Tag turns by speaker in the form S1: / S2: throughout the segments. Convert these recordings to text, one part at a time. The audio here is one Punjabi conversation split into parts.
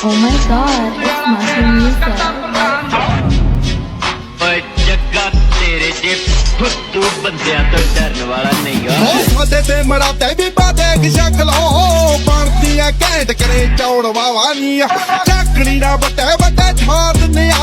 S1: Oh my god, it's Master Music.
S2: ਓਏ ਜੱਗਾ ਤੇਰੇ ਜੇ ਫੁੱਟੂ ਬੰਦਿਆਂ ਤੋਂ ਡਰਨ ਵਾਲਾ ਨਹੀਂ ਗਾ
S3: ਸਾਡੇ ਤੇ ਮਰਾਤੇ ਵੀ ਬਾਦੇ ਕਿ ਸ਼ਕਲੋਂ ਬਣਦੀਆਂ ਘੈਂਟ ਕਰੇ ਚੌੜ ਵਾਵਾਨੀਆਂ ਚੱਕਣੀ ਨਾ ਵੱਟੇ ਵੱਟੇ ਠਾਰ ਦਿੰਨਿਆ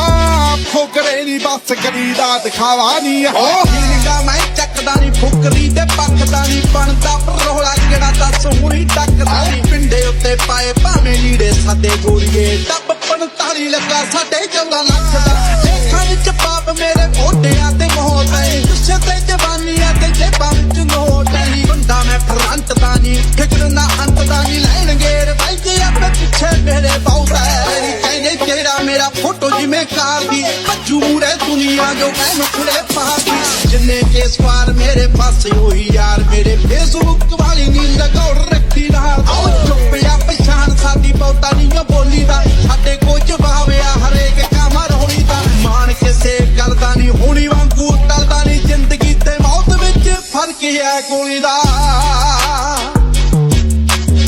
S3: ਫੋਕਰੇ ਦੀ ਬਸ ਕਰੀ ਦਾ ਦਿਖਾਵਾ ਨਹੀਂ ਓ ਹੀਗਾ ਮੈਂ ਚੱਕਦਾ ਨਹੀਂ ਫੁਕਰੀ ਤੇ ਪੱਕਦਾ ਨਹੀਂ ਬਣਦਾ ਰੋਲਾ ਕਿਹੜਾ ਦੱਸ ਹੁਣੀ ਟੱਕਦਾ ਨਹੀਂ ਪਿੰਡੇ ਉੱਤੇ ਪਾਏ ਭਾਵੇਂ ਲੀੜੇ ਸਾਡੇ ਗੋਰੀਏ ਟੱਬ 45 ਲੱਗਾ ਸਾਡੇ 14 ਲੱਖ ਦਾ ਦੇਖਾਂ ਵਿੱਚ ਪਾਪ ਮੇਰੇ ਮੋਢਿਆਂ ਤੇ ਮੋਹ ਪਈ ਗੁੱਸੇ ਤੇ ਜਵਾਨੀਆਂ ਤੇ ਜੇਬਾਂ ਵਿੱਚ ਨੋਟ ਨਹੀਂ ਬੰਦਾ ਮੈਂ ਫਰੰਟ ਦਾ ਨਹੀਂ ਫਿਕਰ ਨਾ ਅੰਤ ਦਾ ਨਹੀਂ ਲੈਣਗੇ ਰਵਾਈਏ ਆਪਣੇ ਪਿੱਛੇ ਮੇਰੇ ਬਹੁਤ ਹੈ ਕਹਿੰਦੇ ਤੇਰਾ ਮੇਰਾ ਫੋਟੋ ਜਿਵੇਂ ਕਾਰ ਦੀ ਬੱਜੂ ਮੂਰੇ ਦੁਨੀਆ ਜੋ ਮੈਨੂੰ ਖੁਲੇ ਪਾਦੀ ਜਿੰਨੇ ਕੇ ਸਵਾਰ ਮੇਰੇ ਪਾਸੇ ਉਹੀ ਯਾਰ ਮੇਰੇ ਫੇਸਬੁੱਕ ਵਾਲੀ ਨੀਂਦ ਗੌਰ ਰੱਖੀ ਨਾਲ ਆਓ ਚੁੱਪਿਆ ਪਛਾਣ ਸਾਡੀ ਬਹੁਤਾ ਨਹੀਂ ਬੋਲੀ ਦਾ ਸਾਡੇ ਕੋਈ ਜਵਾਬ ਆ ਹਰੇਕ ਕੰਮ ਰੋਣੀ ਦਾ ਮਾਣ ਕਿਸੇ ਗੱਲ ਦਾ ਨਹੀਂ ਹੋਣੀ ਵਾਂਗੂ ਟਲਦਾ ਨਹੀਂ ਜ਼ਿੰਦਗੀ ਤੇ ਮੌਤ ਵਿੱਚ ਫਰਕ ਹੈ ਕੋਈ ਦਾ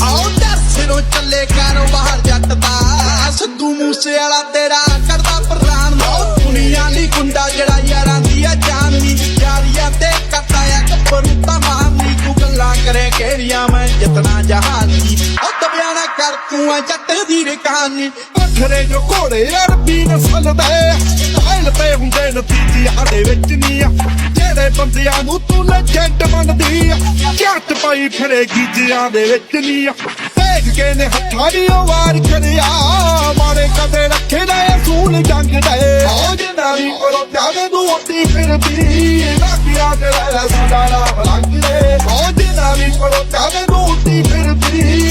S3: ਆਓ ਦਰਸਨੋਂ ਚੱਲੇ ਕਾਰੋਬਾਰ ਜੱਟ ਦਾ ਸਿੱਧੂ ਮੂਸੇ ਵਾਲਾ ਤੇਰਾ ਕਰਦਾ ਪ੍ਰਾਣ ਮੌਤ ਦੁਨੀਆ ਲਈ ਗੁੰਡਾ ਜਿਹੜਾ ਯਾਰਾਂ ਦੀ ਆ ਜਾਨ ਦੀ ਯਾਰੀਆਂ ਤੇ ਕਰਦਾ ਆ ਗੱਭਰੂ ਤਾਂ ਮਾਰਨੀ ਤੂੰ ਗੱਲਾਂ ਕਰੇ ਕਿਹੜੀਆਂ ਮੈਂ ਜਿਤਨਾ ਜਹਾਨ ਦੀ ਉਹ ਦਬਿਆ ਨਾ ਕਰ ਤੂੰ ਆ ਜੱਟ ਦੀ ਰਕਾਨੀ ਅੱਖਰੇ ਜੋ ਘੋੜੇ ਅਰਬੀ ਨਸਲ ਦੇ ਟਾਇਲ ਤੇ ਹੁੰਦੇ ਨਤੀਜਿਆਂ ਦੇ ਵਿੱਚ ਨਹੀਂ ਜਿਹੜੇ ਬੰਦਿਆਂ ਨੂੰ ਤੂੰ ਲੈਜੈਂਡ ਮੰਨਦੀ ਝੱਟ ਪਾਈ ਫਿਰੇ ਗੀਜਿਆਂ ਦੇ ਵਿੱਚ ਨਹੀਂ ਦੇਖ ਕੇ ਨੇ ਹੱਥਾਂ ਦੀ ਵਾਰ ਕਰਿਆ ਮਾਰੇ ਕਦੇ ਰੱਖੇ ਨਾ ਅਸੂਲ ਜੰਗ ਦੇ ਹੋ ਜਿੰਦਾਰੀ ਕੋਲੋਂ ਜਾਵੇ ਨੂੰ ਉੱਤੀ ਫਿਰਦੀ ਬਾਕੀਆਂ ਦੇ ਲੈ ਸਾਡਾ ਨਾਮ ਲੰਘ ਦੇ ਹੋ ਜਿੰਦਾਰੀ ਕੋਲੋਂ ਜਾਵੇ ਨੂੰ ਉੱਤੀ ਫਿਰਦੀ